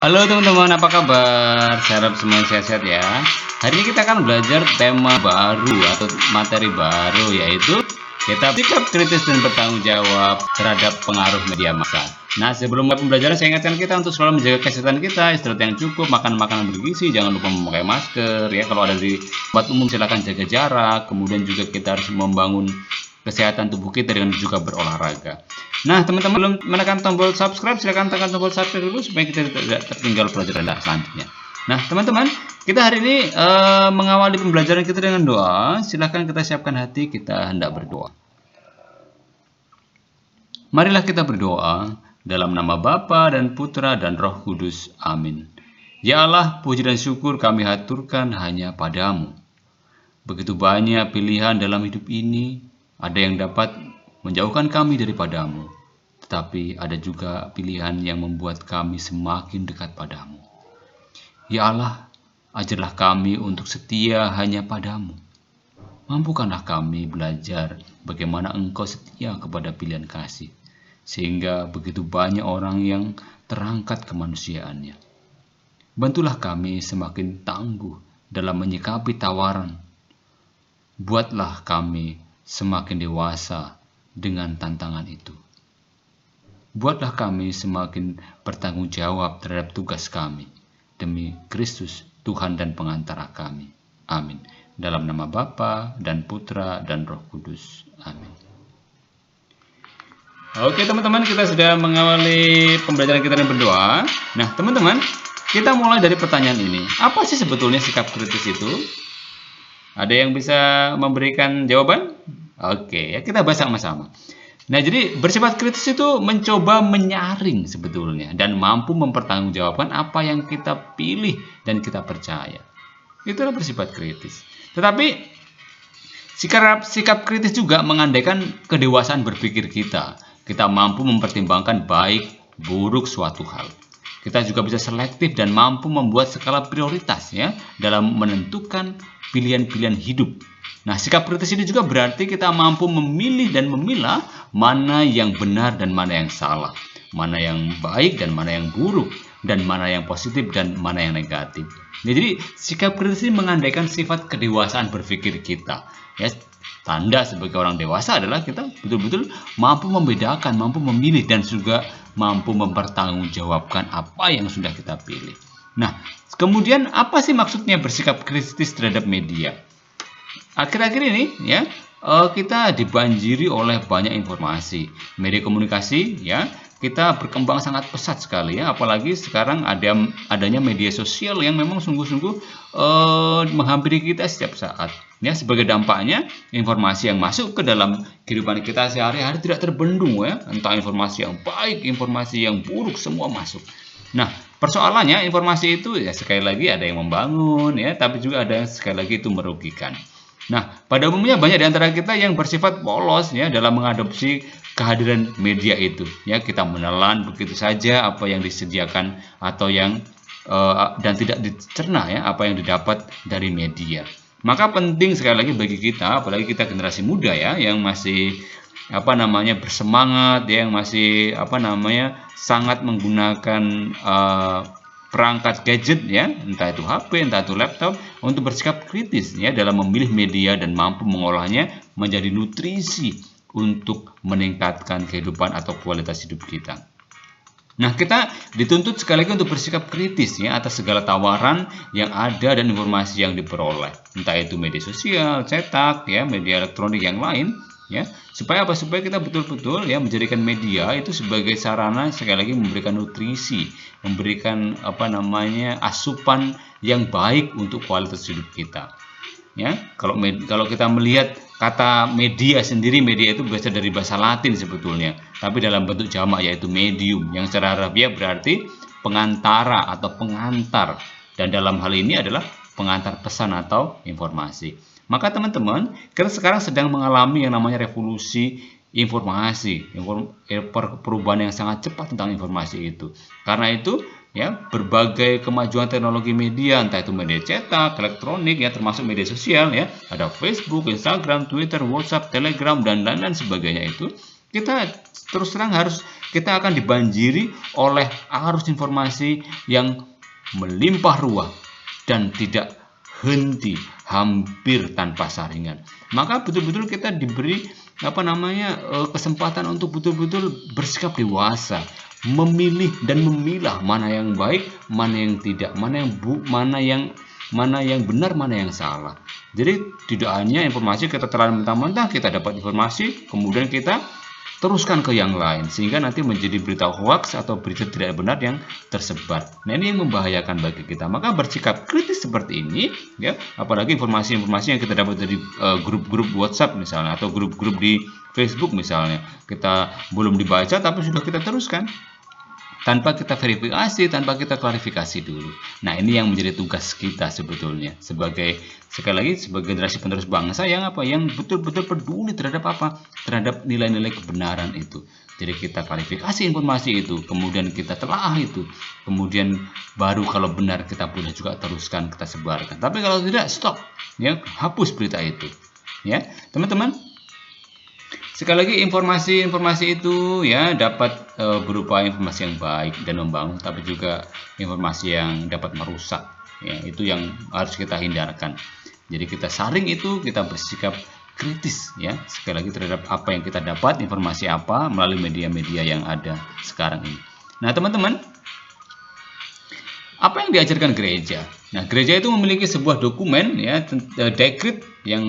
Halo teman-teman, apa kabar? Saya harap semua sehat-sehat ya. Hari ini kita akan belajar tema baru atau materi baru, yaitu kita sikap kritis dan bertanggung jawab terhadap pengaruh media massa. Nah, sebelum mulai pembelajaran, saya ingatkan kita untuk selalu menjaga kesehatan kita, istirahat yang cukup, makan makanan bergizi, jangan lupa memakai masker ya. Kalau ada di tempat umum silakan jaga jarak. Kemudian juga kita harus membangun kesehatan tubuh kita dengan juga berolahraga. Nah, teman-teman belum menekan tombol subscribe, silakan tekan tombol subscribe dulu supaya kita tidak tertinggal pelajaran selanjutnya. Nah, teman-teman, kita hari ini mengawali pembelajaran kita dengan doa. Silakan kita siapkan hati, kita hendak berdoa. Marilah kita berdoa dalam nama Bapa dan Putra dan Roh Kudus. Amin. Ya Allah, puji dan syukur kami haturkan hanya padamu. Begitu banyak pilihan dalam hidup ini, ada yang dapat menjauhkan kami daripadamu, tetapi ada juga pilihan yang membuat kami semakin dekat padamu. Ya Allah, ajarlah kami untuk setia hanya padamu. Mampukanlah kami belajar bagaimana Engkau setia kepada pilihan kasih, sehingga begitu banyak orang yang terangkat kemanusiaannya. Bantulah kami semakin tangguh dalam menyikapi tawaran. Buatlah kami semakin dewasa dengan tantangan itu. Buatlah kami semakin bertanggung jawab terhadap tugas kami. Demi Kristus, Tuhan dan pengantara kami. Amin. Dalam nama Bapa dan Putra dan Roh Kudus. Amin. Oke teman-teman, kita sudah mengawali pembelajaran kita dengan berdoa. Nah teman-teman, kita mulai dari pertanyaan ini. Apa sih sebetulnya sikap kritis itu? Ada yang bisa memberikan jawaban? Oke, ya kita bahas sama-sama. Nah, jadi bersifat kritis itu mencoba menyaring sebetulnya dan mampu mempertanggungjawabkan apa yang kita pilih dan kita percaya. Itulah bersifat kritis. Tetapi sikap kritis juga mengandaikan kedewasaan berpikir kita. Kita mampu mempertimbangkan baik buruk suatu hal. Kita juga bisa selektif dan mampu membuat skala prioritas ya dalam menentukan pilihan-pilihan hidup. Nah, sikap kritis ini juga berarti kita mampu memilih dan memilah mana yang benar dan mana yang salah, mana yang baik dan mana yang buruk, dan mana yang positif dan mana yang negatif. Nah, jadi sikap kritis ini mengandaikan sifat kedewasaan berpikir kita. Ya, tanda sebagai orang dewasa adalah kita betul-betul mampu membedakan, mampu memilih, dan juga mampu mempertanggungjawabkan apa yang sudah kita pilih. Nah, kemudian apa sih maksudnya bersikap kritis terhadap media? Akhir-akhir ini ya kita dibanjiri oleh banyak informasi, media komunikasi ya kita berkembang sangat pesat sekali ya, apalagi sekarang adanya media sosial yang memang sungguh-sungguh menghampiri kita setiap saat. Ya, sebagai dampaknya informasi yang masuk ke dalam kehidupan kita sehari-hari tidak terbendung ya, entah informasi yang baik, informasi yang buruk semua masuk. Nah, persoalannya informasi itu ya sekali lagi ada yang membangun ya, tapi juga ada yang sekali lagi itu merugikan. Nah, pada umumnya banyak di antara kita yang bersifat polos ya dalam mengadopsi kehadiran media itu. Ya, kita menelan begitu saja apa yang disediakan atau yang dan tidak dicerna ya apa yang didapat dari media. Maka penting sekali lagi bagi kita, apalagi kita generasi muda ya yang masih bersemangat ya, yang masih sangat menggunakan perangkat gadget ya, entah itu HP, entah itu laptop, untuk bersikap kritis ya dalam memilih media dan mampu mengolahnya menjadi nutrisi untuk meningkatkan kehidupan atau kualitas hidup kita. Nah, kita dituntut sekali lagi untuk bersikap kritis ya atas segala tawaran yang ada dan informasi yang diperoleh, entah itu media sosial, cetak ya, media elektronik yang lain ya, supaya apa? Supaya kita betul-betul ya menjadikan media itu sebagai sarana sekali lagi memberikan nutrisi, memberikan asupan yang baik untuk kualitas hidup kita. Ya, kalau kita melihat kata media sendiri, media itu berasal dari bahasa Latin sebetulnya, tapi dalam bentuk jamak yaitu medium, yang secara harfiah berarti pengantara atau pengantar, dan dalam hal ini adalah pengantar pesan atau informasi. Maka teman-teman, kita sekarang sedang mengalami yang namanya revolusi informasi, perubahan yang sangat cepat tentang informasi itu. Karena itu ya berbagai kemajuan teknologi media, entah itu media cetak, elektronik ya, termasuk media sosial ya, ada Facebook, Instagram, Twitter, WhatsApp, Telegram, dan lain-lain sebagainya itu Kita terus terang kita akan dibanjiri oleh arus informasi yang melimpah ruah dan tidak henti, hampir tanpa saringan. Maka betul-betul kita diberi kesempatan untuk betul-betul bersikap dewasa, memilih dan memilah mana yang baik, mana yang tidak, mana yang benar, mana yang salah. Jadi tidak hanya informasi kita telan mentah-mentah, kita dapat informasi kemudian kita teruskan ke yang lain sehingga nanti menjadi berita hoax atau berita tidak benar yang tersebar. Nah, ini yang membahayakan bagi kita. Maka bersikap kritis seperti ini, ya, apalagi informasi-informasi yang kita dapat dari grup-grup WhatsApp misalnya atau grup-grup di Facebook misalnya, kita belum dibaca tapi sudah kita teruskan tanpa kita verifikasi, tanpa kita klarifikasi dulu. Nah, ini yang menjadi tugas kita sebetulnya sekali lagi sebagai generasi penerus bangsa yang betul-betul peduli terhadap terhadap nilai-nilai kebenaran itu. Jadi kita klarifikasi informasi itu, kemudian kita telah itu, kemudian baru kalau benar kita boleh juga teruskan, kita sebarkan. Tapi kalau tidak, stop, ya, hapus berita itu, ya, teman-teman. Sekali lagi informasi itu ya dapat berupa informasi yang baik dan membangun, tapi juga informasi yang dapat merusak. Ya, itu yang harus kita hindarkan. Jadi kita saring itu, kita bersikap kritis ya sekali lagi terhadap apa yang kita dapat, informasi apa melalui media-media yang ada sekarang ini. Nah, teman-teman, apa yang diajarkan gereja? Nah, gereja itu memiliki sebuah dokumen ya, dekret yang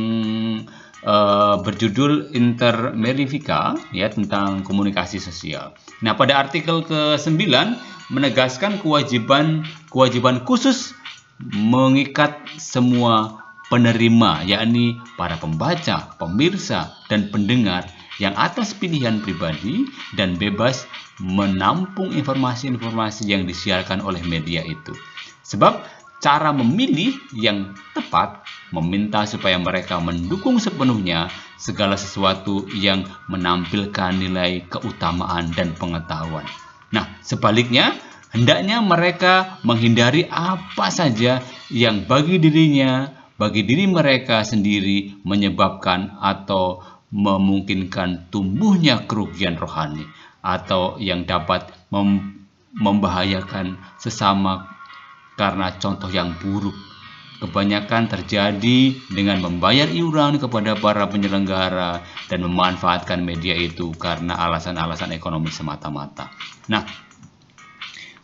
berjudul Inter Verifica ya tentang komunikasi sosial. Nah, pada artikel ke-9 menegaskan kewajiban khusus mengikat semua penerima, yakni para pembaca, pemirsa, dan pendengar yang atas pilihan pribadi dan bebas menampung informasi-informasi yang disiarkan oleh media itu. Sebab cara memilih yang tepat meminta supaya mereka mendukung sepenuhnya segala sesuatu yang menampilkan nilai keutamaan dan pengetahuan. Nah, sebaliknya, hendaknya mereka menghindari apa saja yang bagi diri mereka sendiri menyebabkan atau memungkinkan tumbuhnya kerugian rohani atau yang dapat membahayakan sesama karena contoh yang buruk. Kebanyakan terjadi dengan membayar iuran kepada para penyelenggara dan memanfaatkan media itu karena alasan-alasan ekonomi semata-mata. Nah,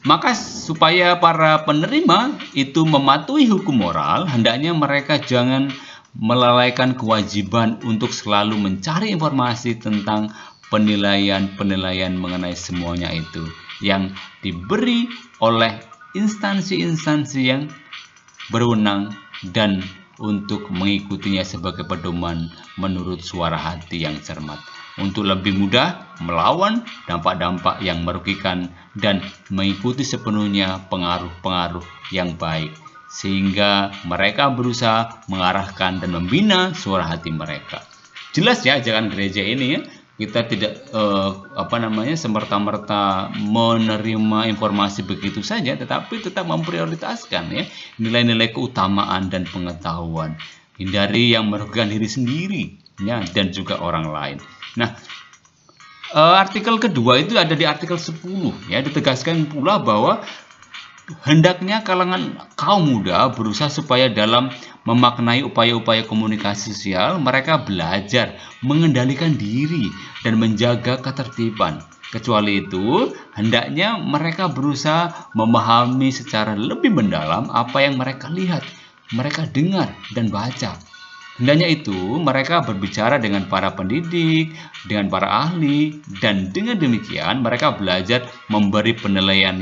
maka supaya para penerima itu mematuhi hukum moral, hendaknya mereka jangan melalaikan kewajiban untuk selalu mencari informasi tentang penilaian mengenai semuanya itu yang diberi oleh instansi-instansi yang berwenang dan untuk mengikutinya sebagai pedoman menurut suara hati yang cermat untuk lebih mudah melawan dampak-dampak yang merugikan dan mengikuti sepenuhnya pengaruh-pengaruh yang baik sehingga mereka berusaha mengarahkan dan membina suara hati mereka. Jelas ya ajakan gereja ini ya. Kita tidak semerta-merta menerima informasi begitu saja, tetapi tetap memprioritaskan ya nilai-nilai keutamaan dan pengetahuan. Hindari yang merugikan diri sendiri ya dan juga orang lain. Nah, artikel kedua itu ada di artikel 10 ya, ditegaskan pula bahwa hendaknya kalangan kaum muda berusaha supaya dalam memaknai upaya-upaya komunikasi sosial mereka belajar mengendalikan diri dan menjaga ketertiban. Kecuali itu, hendaknya mereka berusaha memahami secara lebih mendalam apa yang mereka lihat, mereka dengar dan baca. Hendaknya itu mereka berbicara dengan para pendidik, dengan para ahli, dan dengan demikian mereka belajar memberi penilaian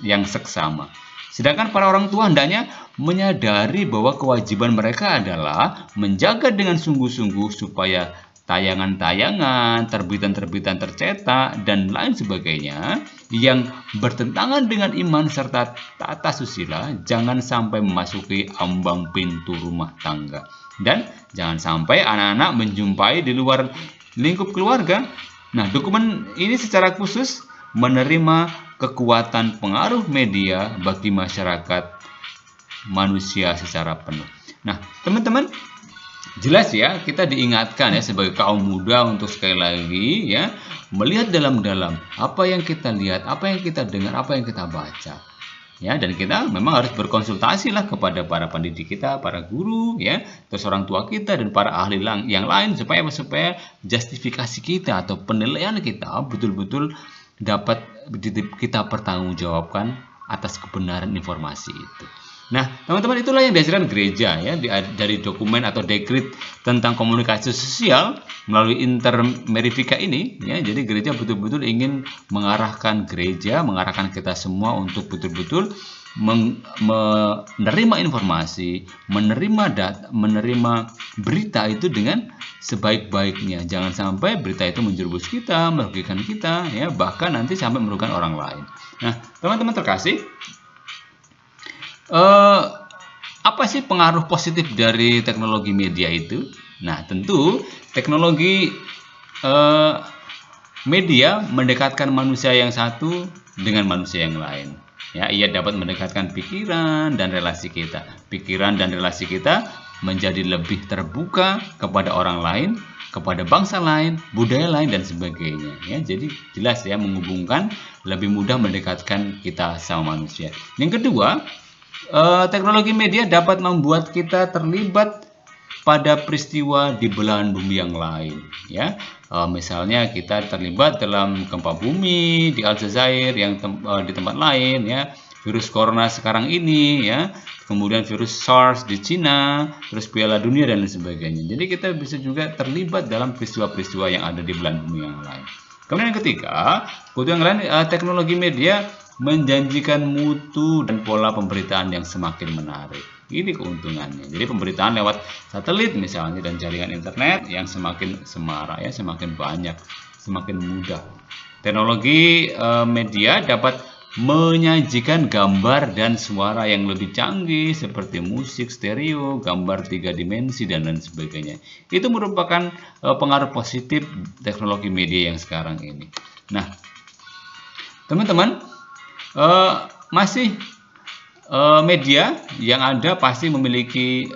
yang seksama. Sedangkan para orang tua hendaknya menyadari bahwa kewajiban mereka adalah menjaga dengan sungguh-sungguh supaya tayangan-tayangan, terbitan-terbitan tercetak, dan lain sebagainya yang bertentangan dengan iman serta tata susila jangan sampai memasuki ambang pintu rumah tangga. Dan jangan sampai anak-anak menjumpai di luar lingkup keluarga. Nah, dokumen ini secara khusus menerima kekuatan pengaruh media bagi masyarakat manusia secara penuh. Nah, teman-teman, jelas ya, kita diingatkan ya sebagai kaum muda untuk sekali lagi ya melihat dalam-dalam apa yang kita lihat, apa yang kita dengar, apa yang kita baca. Ya, dan kita memang harus berkonsultasi lah kepada para pendidik kita, para guru, ya, terus orang tua kita dan para ahli yang lain supaya justifikasi kita atau penilaian kita betul-betul dapat kita pertanggungjawabkan atas kebenaran informasi itu. Nah, teman-teman, itulah yang diajarkan gereja ya dari dokumen atau dekrit tentang komunikasi sosial melalui intermerifika ini ya. Jadi gereja betul-betul ingin mengarahkan kita semua untuk betul-betul menerima informasi, menerima berita itu dengan sebaik-baiknya. Jangan sampai berita itu menjerumus kita, merugikan kita ya, bahkan nanti sampai merugikan orang lain. Nah, teman-teman terkasih, apa sih pengaruh positif dari teknologi media itu? Nah, tentu teknologi media mendekatkan manusia yang satu dengan manusia yang lain. Ya, ia dapat mendekatkan pikiran dan relasi kita. Pikiran dan relasi kita menjadi lebih terbuka kepada orang lain, kepada bangsa lain, budaya lain, dan sebagainya. Ya, jadi jelas ya, menghubungkan, lebih mudah mendekatkan kita sama manusia. Yang kedua, teknologi media dapat membuat kita terlibat pada peristiwa di belahan bumi yang lain, ya. Misalnya kita terlibat dalam gempa bumi di Aljazair yang di tempat lain, ya. Virus corona sekarang ini, ya. Kemudian virus SARS di Cina, terus Piala Dunia dan lain sebagainya. Jadi kita bisa juga terlibat dalam peristiwa-peristiwa yang ada di belahan bumi yang lain. Kemudian yang ketiga, teknologi media menjanjikan mutu dan pola pemberitaan yang semakin menarik. Ini keuntungannya. Jadi pemberitaan lewat satelit misalnya dan jaringan internet yang semakin semarak ya, semakin banyak, semakin mudah. Teknologi media dapat menyajikan gambar dan suara yang lebih canggih seperti musik stereo, gambar 3 dimensi dan lain sebagainya. Itu merupakan pengaruh positif teknologi media yang sekarang ini. Nah, teman-teman, media yang ada pasti memiliki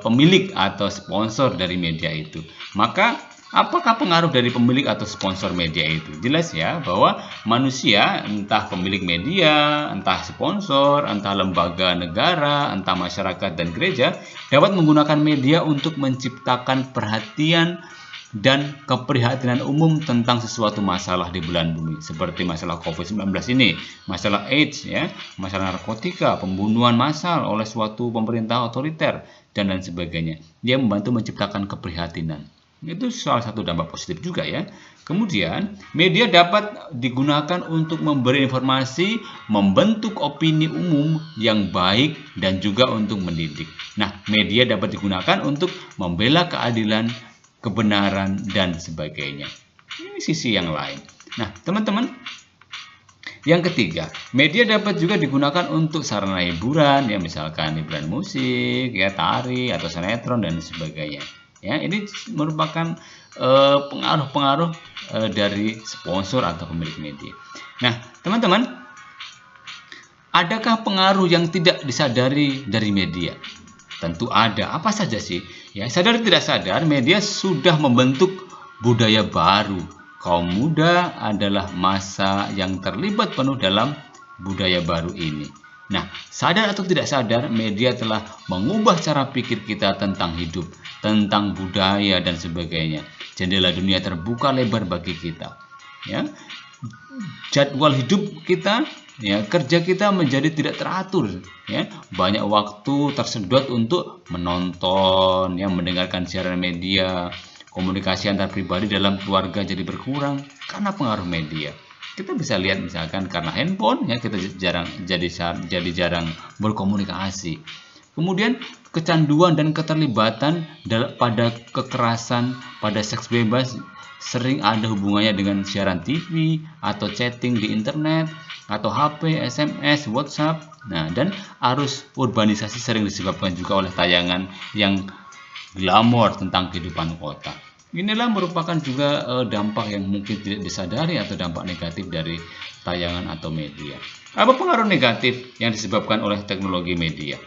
pemilik atau sponsor dari media itu. Maka apakah pengaruh dari pemilik atau sponsor media itu? Jelas ya bahwa manusia, entah pemilik media, entah sponsor, entah lembaga negara, entah masyarakat dan gereja, dapat menggunakan media untuk menciptakan perhatian dan keprihatinan umum tentang sesuatu masalah di belahan bumi, seperti masalah COVID-19 ini, masalah AIDS, ya, masalah narkotika, pembunuhan massal oleh suatu pemerintah otoriter, dan lain sebagainya. Dia membantu menciptakan keprihatinan. Itu salah satu dampak positif juga ya. Kemudian, media dapat digunakan untuk memberi informasi, membentuk opini umum yang baik, dan juga untuk mendidik. Nah, media dapat digunakan untuk membela keadilan, kebenaran, dan sebagainya. Ini sisi yang lain. Nah, teman-teman, yang ketiga, media dapat juga digunakan untuk sarana hiburan, ya misalkan hiburan musik, ya tari atau sinetron dan sebagainya. Ya, ini merupakan pengaruh-pengaruh dari sponsor atau pemilik media. Nah, teman-teman, adakah pengaruh yang tidak disadari dari media? Tentu ada. Apa saja sih? Ya, sadar tidak sadar, media sudah membentuk budaya baru. Kaum muda adalah masa yang terlibat penuh dalam budaya baru ini. Nah, sadar atau tidak sadar, media telah mengubah cara pikir kita tentang hidup, tentang budaya dan sebagainya. Jendela dunia terbuka lebar bagi kita. Ya, jadwal hidup kita, ya, kerja kita menjadi tidak teratur, ya. Banyak waktu tersedot untuk menonton, ya, mendengarkan siaran media. Komunikasi antar pribadi dalam keluarga jadi berkurang karena pengaruh media. Kita bisa lihat misalkan karena handphone, ya, kita jadi jarang berkomunikasi. Kemudian kecanduan dan keterlibatan pada kekerasan, pada seks bebas sering ada hubungannya dengan siaran TV atau chatting di internet atau HP, SMS, WhatsApp. Nah, dan arus urbanisasi sering disebabkan juga oleh tayangan yang glamor tentang kehidupan kota. Inilah merupakan juga dampak yang mungkin tidak disadari atau dampak negatif dari tayangan atau media. Apa pengaruh negatif yang disebabkan oleh teknologi media?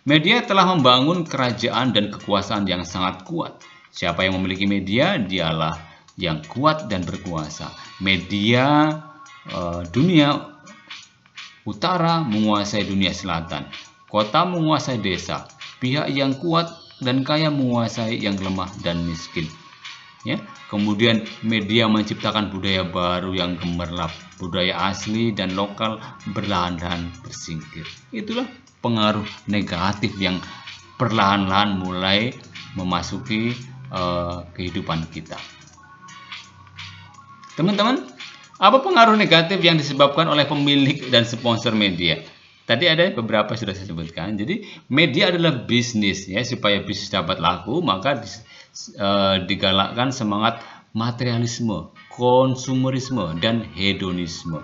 Media telah membangun kerajaan dan kekuasaan yang sangat kuat. Siapa yang memiliki media, dialah yang kuat dan berkuasa. Media dunia utara menguasai dunia selatan. Kota menguasai desa. Pihak yang kuat dan kaya menguasai yang lemah dan miskin. Ya, kemudian media menciptakan budaya baru yang gemerlap, budaya asli dan lokal perlahan-lahan bersingkir. Itulah pengaruh negatif yang perlahan-lahan mulai memasuki kehidupan kita. Teman-teman, apa pengaruh negatif yang disebabkan oleh pemilik dan sponsor media? Tadi ada beberapa sudah saya sebutkan. Jadi media adalah bisnis, ya, supaya bisnis dapat laku maka digalakkan semangat materialisme, konsumerisme, dan hedonisme.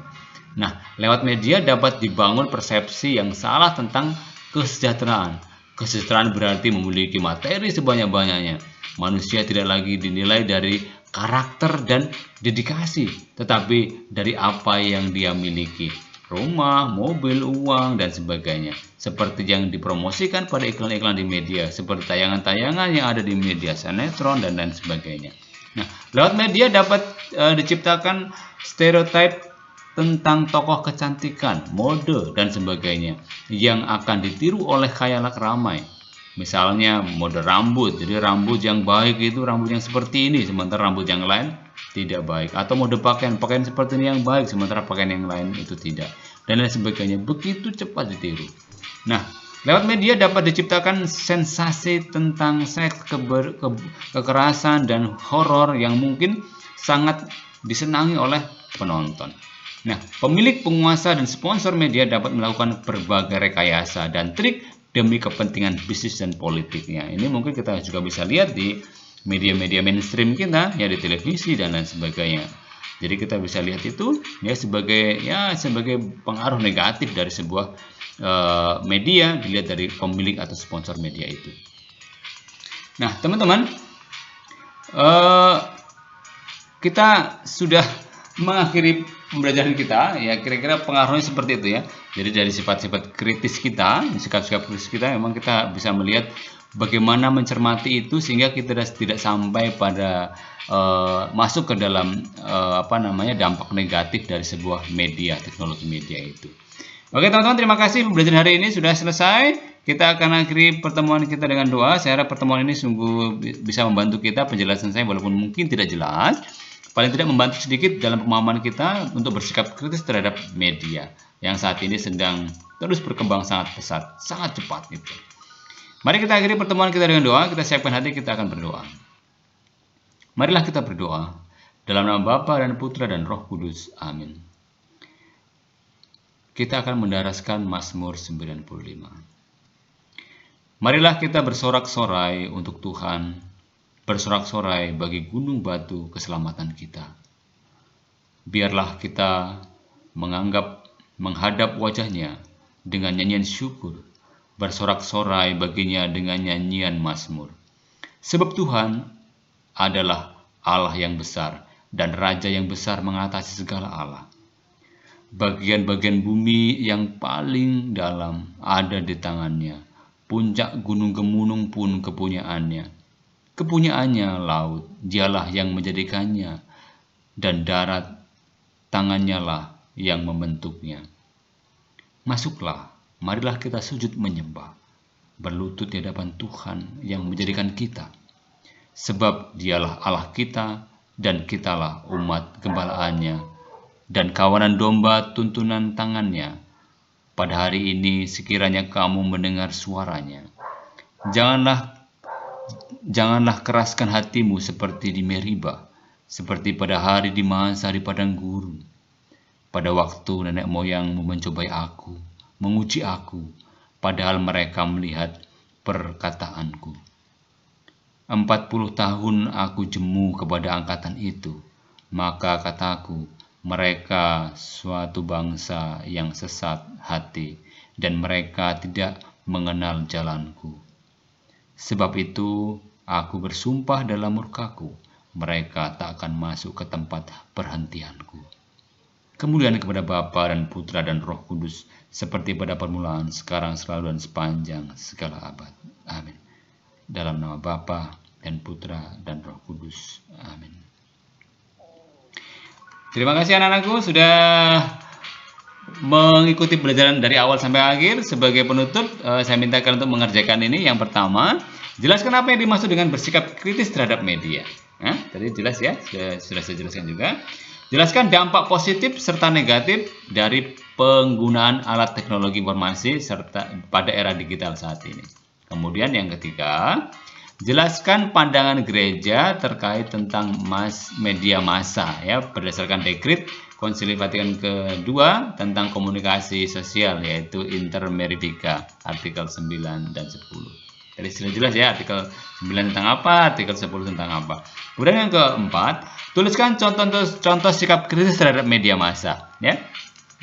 Nah, lewat media dapat dibangun persepsi yang salah tentang kesejahteraan. Kesejahteraan berarti memiliki materi sebanyak-banyaknya. Manusia tidak lagi dinilai dari karakter dan dedikasi, tetapi dari apa yang dia miliki. Rumah, mobil, uang, dan sebagainya. Seperti yang dipromosikan pada iklan-iklan di media, seperti tayangan-tayangan yang ada di media, sinetron, dan lain sebagainya. Nah, lewat media dapat diciptakan stereotip tentang tokoh kecantikan, mode, dan sebagainya yang akan ditiru oleh khayalak ramai. Misalnya mode rambut, jadi rambut yang baik itu rambut yang seperti ini, sementara rambut yang lain tidak baik. Atau mode pakaian seperti ini yang baik, sementara pakaian yang lain itu tidak. Dan lain sebagainya, begitu cepat ditiru. Nah, lewat media dapat diciptakan sensasi tentang seks, kekerasan, dan horor yang mungkin sangat disenangi oleh penonton. Nah, pemilik, penguasa, dan sponsor media dapat melakukan berbagai rekayasa dan trik demi kepentingan bisnis dan politiknya. Ini mungkin kita juga bisa lihat di media-media mainstream kita, ya, di televisi dan lain sebagainya. Jadi kita bisa lihat itu ya sebagai pengaruh negatif dari sebuah media dilihat dari pemilik atau sponsor media itu. Nah, teman-teman, kita sudah mengakhiri pembelajaran kita, ya, kira-kira pengaruhnya seperti itu, ya. Jadi dari sifat-sifat kritis kita, sikap-sikap kritis kita, memang kita bisa melihat bagaimana mencermati itu sehingga kita tidak sampai pada masuk ke dalam dampak negatif dari sebuah media, teknologi media itu. Oke teman-teman, terima kasih pembelajaran hari ini sudah selesai. Kita akan akhiri pertemuan kita dengan doa. Saya harap pertemuan ini sungguh bisa membantu kita, penjelasan saya walaupun mungkin tidak jelas, paling tidak membantu sedikit dalam pemahaman kita untuk bersikap kritis terhadap media yang saat ini sedang terus berkembang sangat pesat, sangat cepat gitu. Mari kita akhiri pertemuan kita dengan doa. Kita siapkan hati, kita akan berdoa. Marilah kita berdoa dalam nama Bapa dan Putra dan Roh Kudus. Amin. Kita akan mendaraskan Mazmur 95. Marilah kita bersorak-sorai untuk Tuhan, bersorak-sorai bagi gunung batu keselamatan kita. Biarlah kita menghadap wajahnya dengan nyanyian syukur, bersorak-sorai baginya dengan nyanyian mazmur. Sebab Tuhan adalah Allah yang besar dan Raja yang besar mengatasi segala Allah. Bagian-bagian bumi yang paling dalam ada di tangannya. Puncak gunung gemunung pun kepunyaannya. Kepunyaannya laut, dialah yang menjadikannya, dan darat, tangannya lah yang membentuknya. Masuklah, marilah kita sujud menyembah, berlutut di hadapan Tuhan yang menjadikan kita. Sebab dialah Allah kita, dan kitalah umat gembalaannya, dan kawanan domba tuntunan tangannya. Pada hari ini sekiranya kamu mendengar suaranya, Janganlah keraskan hatimu seperti di Meriba, seperti pada hari di masa di padang gurun. Pada waktu nenek moyangmu mencobai aku, menguji aku, padahal mereka melihat perkataanku. 40 tahun aku jemu kepada angkatan itu, maka kataku, mereka suatu bangsa yang sesat hati, dan mereka tidak mengenal jalanku. Sebab itu, aku bersumpah dalam murkaku, mereka tak akan masuk ke tempat perhentianku. kemuliaan kepada Bapa dan Putra dan Roh Kudus, seperti pada permulaan, sekarang, selalu, dan sepanjang segala abad. Amin. Dalam nama Bapa dan Putra dan Roh Kudus. Amin. Terima kasih anak-anakku sudah mengikuti pelajaran dari awal sampai akhir. Sebagai penutup, saya minta kalian untuk mengerjakan ini. Yang pertama, jelaskan apa yang dimaksud dengan bersikap kritis terhadap media. Tadi jelas ya, sudah saya jelaskan juga. Jelaskan dampak positif serta negatif dari penggunaan alat teknologi informasi serta pada era digital saat ini. Kemudian yang ketiga, jelaskan pandangan gereja terkait tentang media massa ya, berdasarkan dekrit Konsili Vatikan kedua tentang komunikasi sosial, yaitu Inter Mirifica artikel 9 dan 10. Jadi sudah jelas ya, artikel 9 tentang apa, artikel 10 tentang apa. Kemudian yang keempat, tuliskan contoh sikap kritis terhadap media massa ya.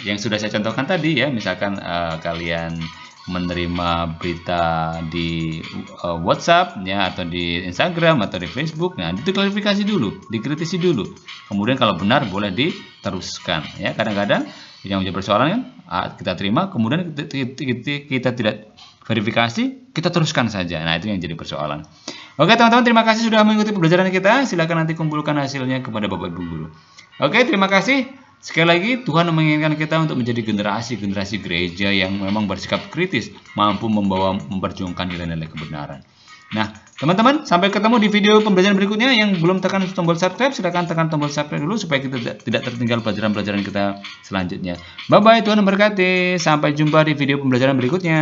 Yang sudah saya contohkan tadi ya, misalkan kalian menerima berita di WhatsApp ya, atau di Instagram atau di Facebook. Nah, itu klarifikasi dulu, dikritisi dulu. Kemudian kalau benar boleh diteruskan ya. Kadang-kadang yang menjadi persoalan kan kita terima, kemudian kita tidak verifikasi, kita teruskan saja. Nah, itu yang jadi persoalan. Oke teman-teman, terima kasih sudah mengikuti pembelajaran kita. Silakan nanti kumpulkan hasilnya kepada Bapak Ibu guru. Oke, terima kasih. Sekali lagi, Tuhan menginginkan kita untuk menjadi generasi gereja yang memang bersikap kritis, mampu memperjuangkan nilai-nilai kebenaran. Nah, teman-teman, sampai ketemu di video pembelajaran berikutnya. Yang belum tekan tombol subscribe, silakan tekan tombol subscribe dulu supaya kita tidak tertinggal pelajaran-pelajaran kita selanjutnya. Bye-bye, Tuhan memberkati. Sampai jumpa di video pembelajaran berikutnya.